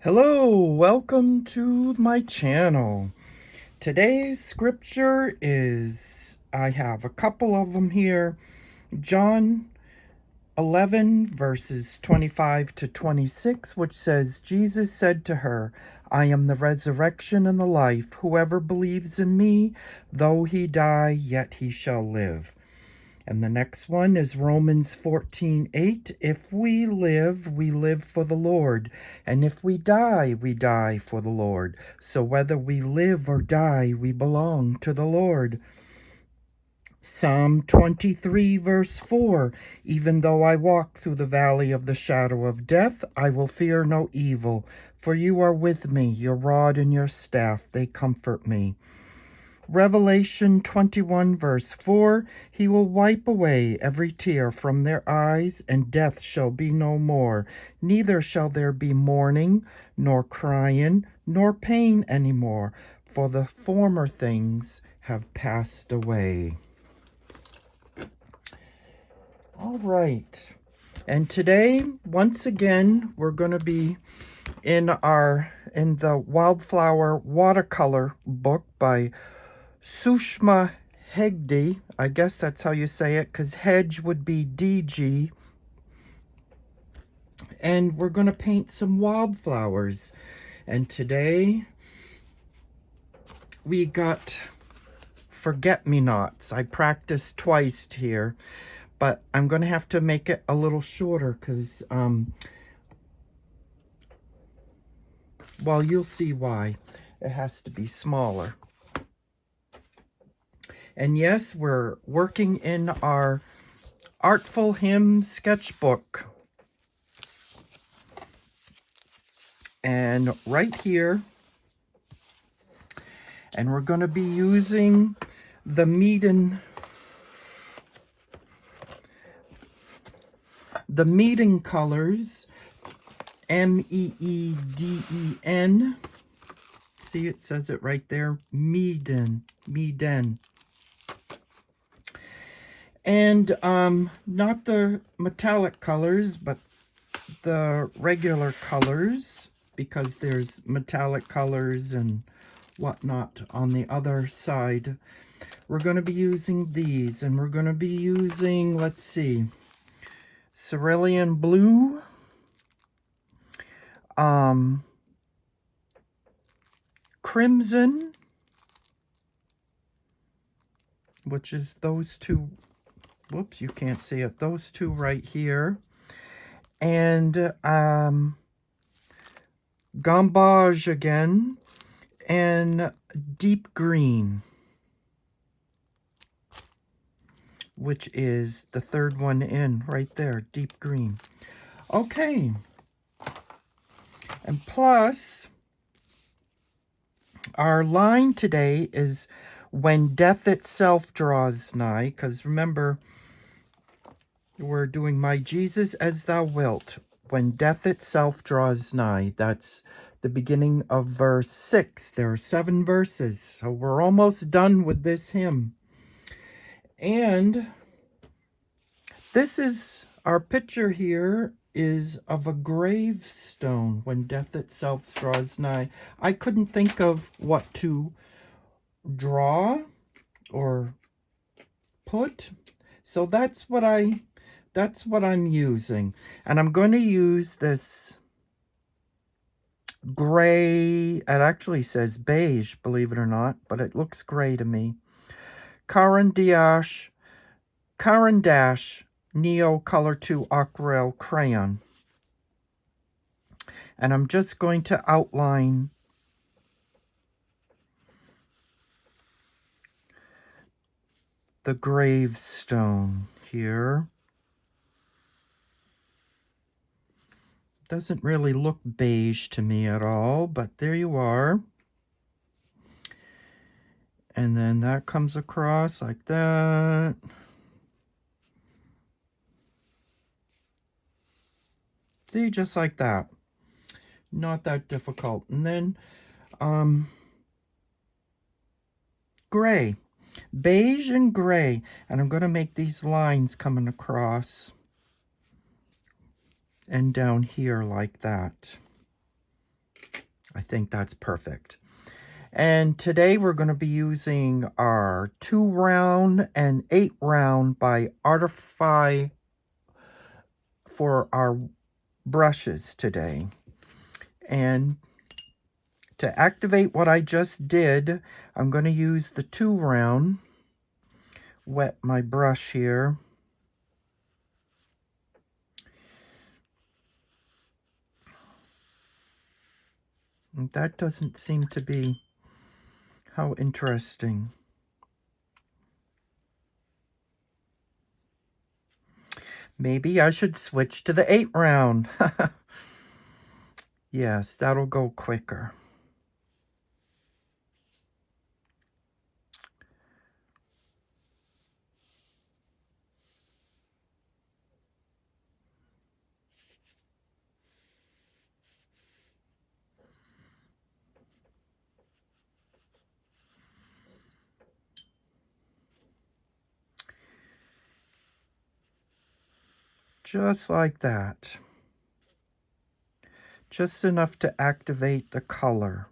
Hello, welcome to my channel. Today's scripture is, I have a couple of them here. John 11 verses 25 to 26, which says, Jesus said to her, I am the resurrection and the life. Whoever believes in me, though he die, yet he shall live. And the next one is Romans 14:8. If we live for the Lord. And if we die for the Lord. So whether we live or die, we belong to the Lord. Psalm 23 verse 4. Even though I walk through the valley of the shadow of death, I will fear no evil. For you are with me, your rod and your staff, they comfort me. Revelation 21 verse 4, He will wipe away every tear from their eyes, and death shall be no more. Neither shall there be mourning, nor crying, nor pain any more, for the former things have passed away. All right. And today, once again, we're going to be in the Wildflower watercolor book by Sushma Hegde. I guess that's how you say it, because hedge would be DG. And we're going to paint some wildflowers. And today we got forget-me-nots. I practiced twice here, but I'm going to have to make it a little shorter because, well, you'll see why. It has to be smaller. And yes, we're working in our Artful Hymn sketchbook. And right here, and we're going to be using the Meeden colors, Meeden. See, it says it right there, Meeden. And not the metallic colors, but the regular colors, because there's metallic colors and whatnot on the other side. We're going to be using these, and we're going to be using, let's see, cerulean blue, crimson, which is those two, whoops, you can't see it, those two right here, and gamboge again, and deep green, which is the third one in right there, deep green. Okay, and plus our line today is when death itself draws nigh, because remember, we're doing my Jesus as thou wilt, when death itself draws nigh. That's the beginning of verse 6. There are 7 verses, so we're almost done with this hymn. And this is, our picture here is of a gravestone when death itself draws nigh. I couldn't think of what to draw or put, so that's what I'm using. And I'm going to use this gray, it actually says beige, believe it or not, but it looks gray to me. Caran D'Ache Neocolor 2 Aquarelle Crayon. And I'm just going to outline the gravestone here. Doesn't really look beige to me at all, but there you are. And then that comes across like that. See, just like that. Not that difficult. And then gray. Beige and gray. And I'm going to make these lines coming across and down here like that. I think that's perfect. And today we're going to be using our 2 round and 8 round by Artify for our brushes today. And to activate what I just did, I'm going to use the 2 round, wet my brush here. And that doesn't seem to be how interesting. Maybe I should switch to the 8 round. Yes, that'll go quicker. Just like that. Just enough to activate the color.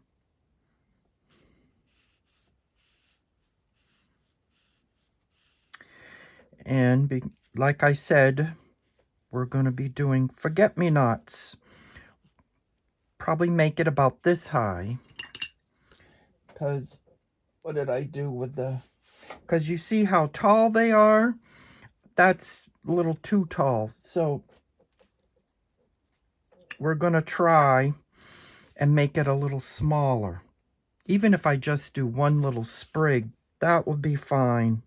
And like I said, we're going to be doing forget-me-nots. Probably make it about this high. Because what did I do with the... Because you see how tall they are? That's a little too tall. So we're going to try and make it a little smaller. Even if I just do one little sprig, that would be fine.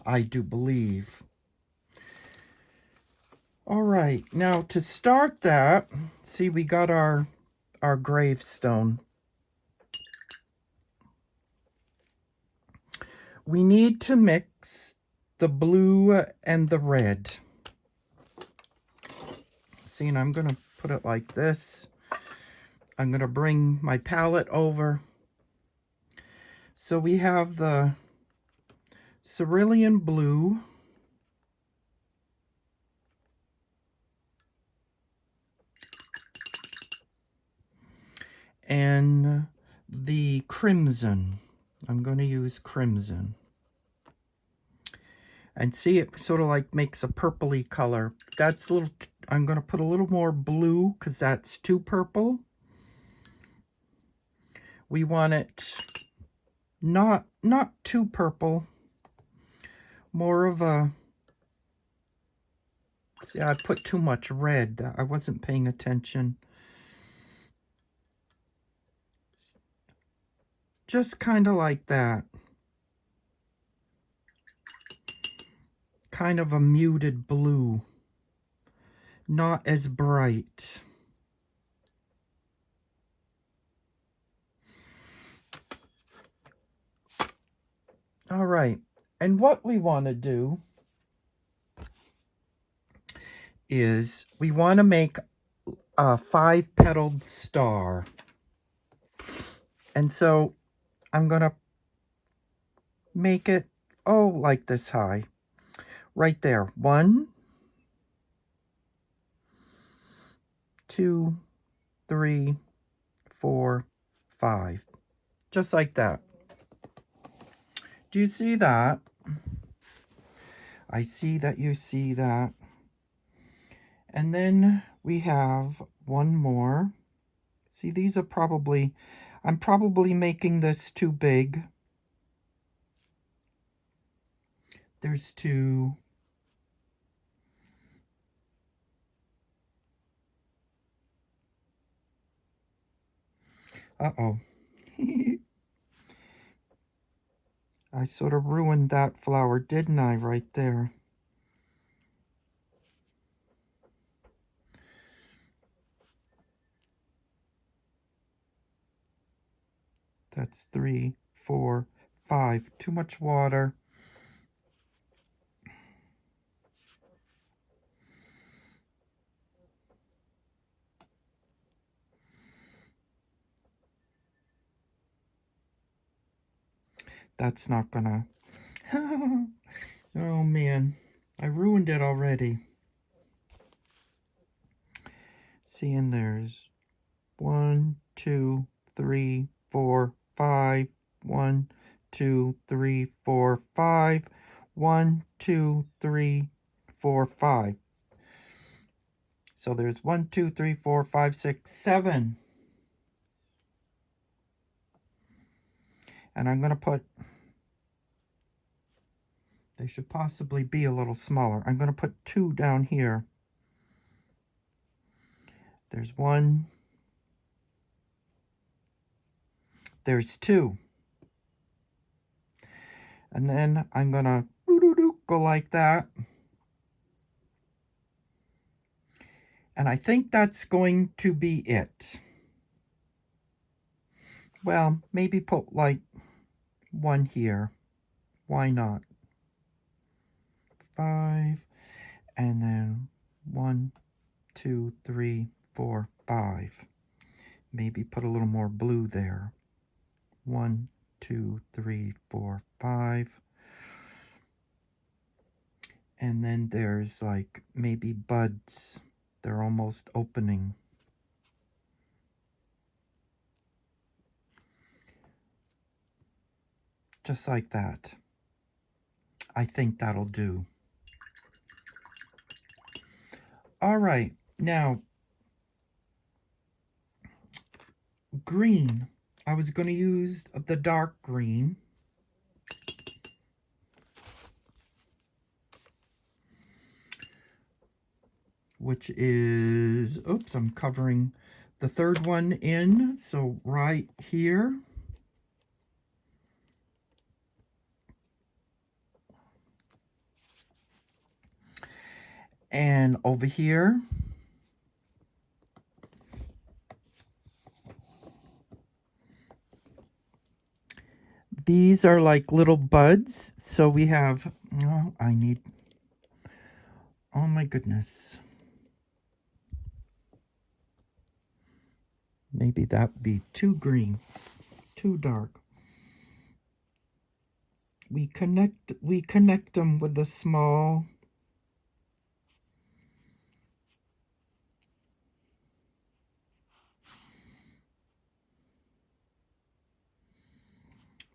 I do believe. All right, now to start that, see, we got our gravestone. We need to mix the blue and the red. See, and I'm going to put it like this. I'm going to bring my palette over. So we have the cerulean blue. And the crimson. I'm going to use crimson. And see, it sort of like makes a purpley color. That's a little, I'm going to put a little more blue because that's too purple. We want it not too purple. More of a, see, I put too much red. I wasn't paying attention. Just kind of like that. Kind of a muted blue. Not as bright. All right. And what we want to do is we want to make a 5-petaled star. And so I'm going to make it, oh, like this high. Right there. 1, 2, 3, 4, 5. Just like that. Do you see that? I see that you see that. And then we have one more. See, these are probably, I'm probably making this too big. There's 2. Uh-oh. I sort of ruined that flower, didn't I, right there? That's 3, 4, 5. Too much water. That's not gonna... Oh, man. I ruined it already. See, and there's 1, 2, 3, 4, 5. 1, 2, 3, 4, 5. 1, 2, 3, 4, 5. So there's 1, 2, 3, 4, 5, 6, 7. And I'm going to put, they should possibly be a little smaller. I'm going to put 2 down here. There's 1. There's 2. And then I'm going to go like that. And I think that's going to be it. Well, maybe put like 1 here. Why not? 5. And then 1, 2, 3, 4, 5. Maybe put a little more blue there. 1, 2, 3, 4, 5. And then there's like maybe buds. They're almost opening. Just like that. I think that'll do. All right, now green. I was going to use the dark green. Which is, oops, I'm covering the third one in, so right here. And over here. These are like little buds, so we have, oh, I need, oh my goodness. Maybe that'd be too green, too dark. We connect them with the small.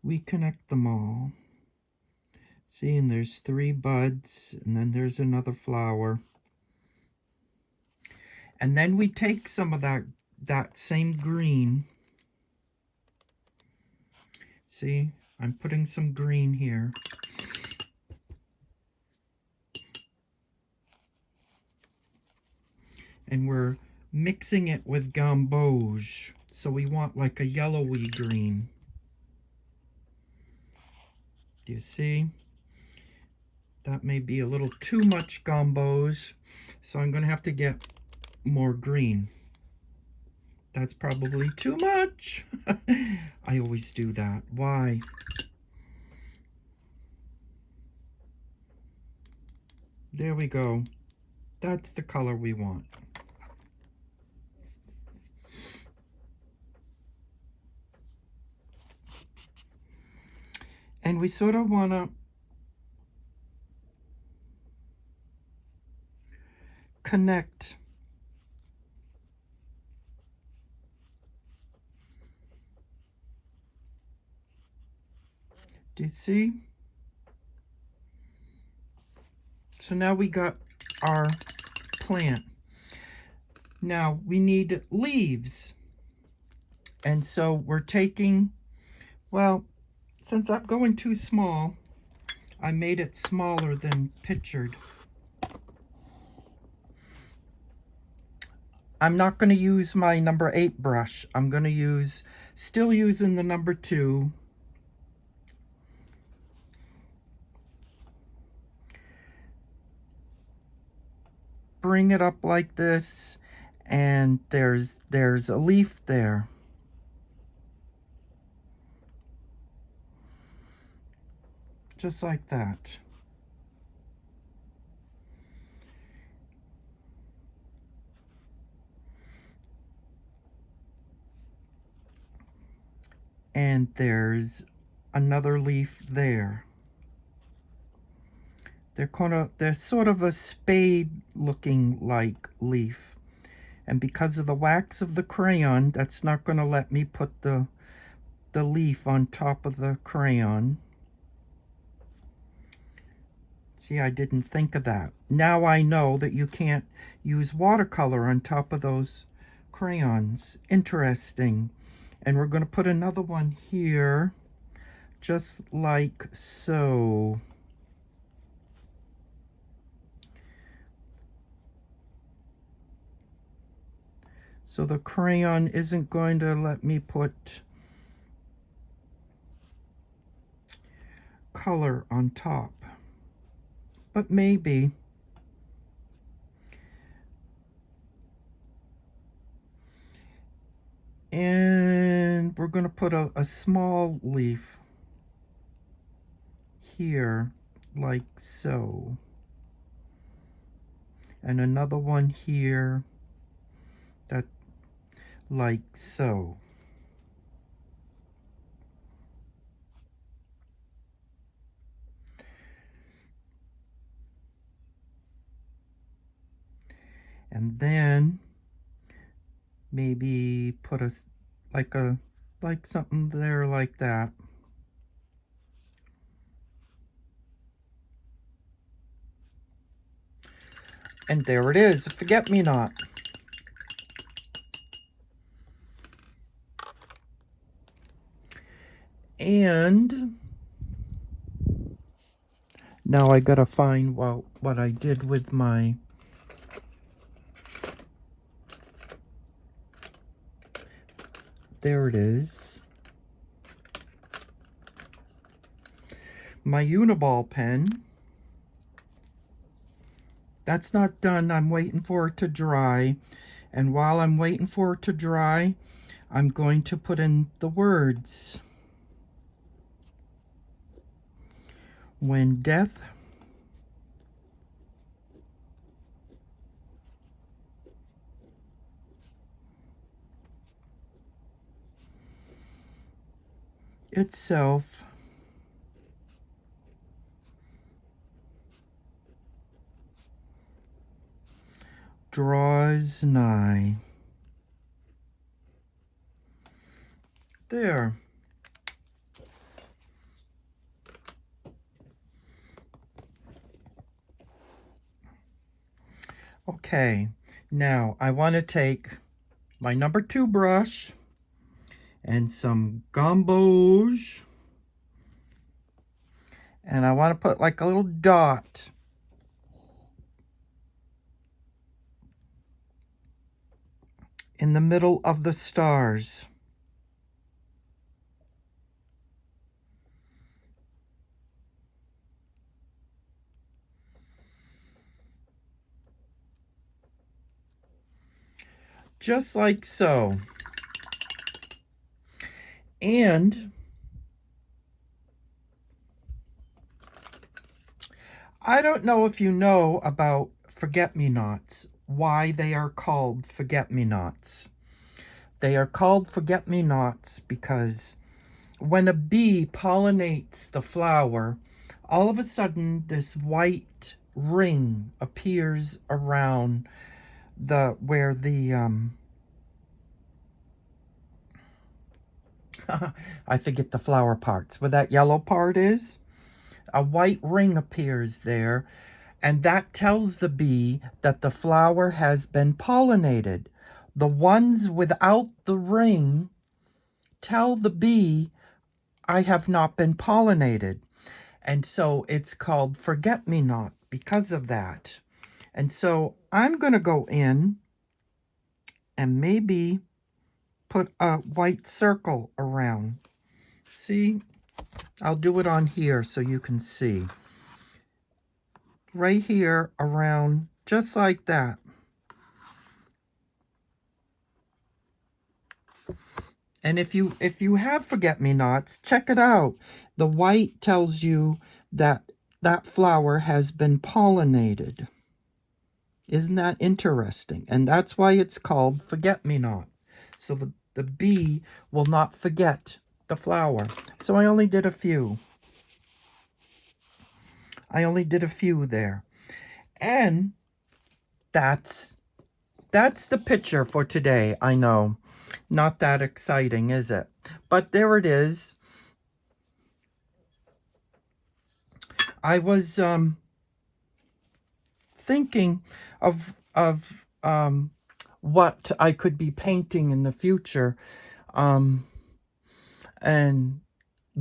We connect them all. See, and there's 3 buds, and then there's another flower. And then we take some of that same green. See, I'm putting some green here. And we're mixing it with gamboge. So we want like a yellowy green. Do you see? That may be a little too much gamboge. So I'm going to have to get more green. That's probably too much. I always do that. Why? There we go. That's the color we want. And we sort of want to connect. Do you see? So now we got our plant. Now we need leaves. And so we're taking, well, since I'm going too small, I made it smaller than pictured. I'm not going to use my number 8 brush. I'm going to use, still using the number 2. Bring it up like this, and there's a leaf there. Just like that. And there's another leaf there. They're sort of a spade looking like leaf. And because of the wax of the crayon, that's not going to let me put the leaf on top of the crayon. See, I didn't think of that. Now I know that you can't use watercolor on top of those crayons. Interesting. And we're going to put another one here, just like so. So the crayon isn't going to let me put color on top, but maybe. And we're going to put a small leaf here, like so. And another one here, that like so. And then maybe put like something there like that. And there it is, a forget-me-not. And now I gotta find what I did with my there it is. My Uniball pen. That's not done. I'm waiting for it to dry. And while I'm waiting for it to dry, I'm going to put in the words. When death itself draws nigh. There. Okay, now I want to take my number 2 brush and some gamboge, and I want to put like a little dot in the middle of the stars. Just like so. And I don't know if you know about forget-me-nots, why they are called forget-me-nots. They are called forget-me-nots because when a bee pollinates the flower, all of a sudden this white ring appears around where the I forget the flower parts, where that yellow part is. A white ring appears there, and that tells the bee that the flower has been pollinated. The ones without the ring tell the bee, I have not been pollinated. And so it's called forget-me-not because of that. And so I'm going to go in and maybe put a white circle around. See? I'll do it on here so you can see. Right here around, just like that. And if you have forget-me-nots, check it out. The white tells you that that flower has been pollinated. Isn't that interesting? And that's why it's called forget-me-not. So the bee will not forget the flower. So I only did a few. I only did a few there. And that's that's the picture for today. I know, not that exciting, is it? But there it is. I was thinking of what I could be painting in the future, and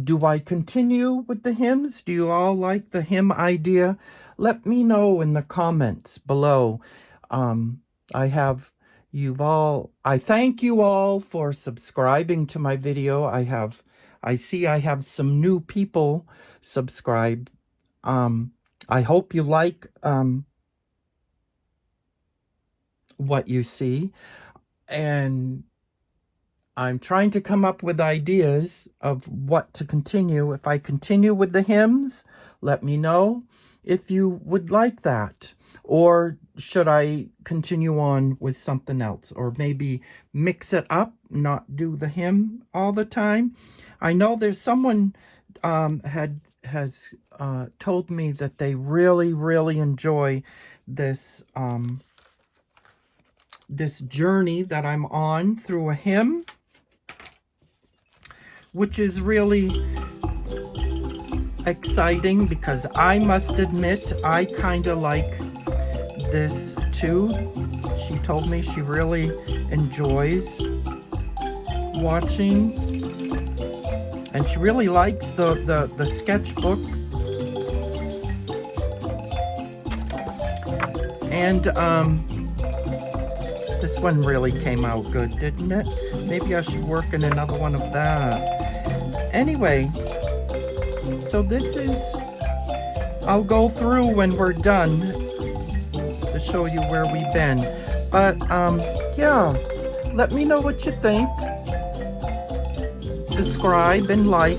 do I continue with the hymns? Do you all like the hymn idea? Let me know in the comments below. I thank you all for subscribing to my video. I see I have some new people subscribe. I hope you like what you see, and I'm trying to come up with ideas of what to continue. If I continue with the hymns, let me know if you would like that. Or should I continue on with something else? Or maybe mix it up, not do the hymn all the time. I know there's someone has told me that they really enjoy this this journey that I'm on through a hymn, which is really exciting because I must admit I kind of like this too. She told me she really enjoys watching, and she really likes the sketchbook. And this one really came out good, didn't it? Maybe I should work in another one of that. Anyway, so this is, I'll go through when we're done to show you where we've been. But yeah, let me know what you think. Subscribe and like.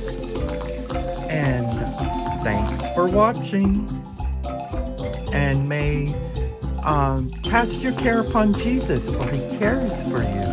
And thanks for watching. And may cast your care upon Jesus, for he cares for you.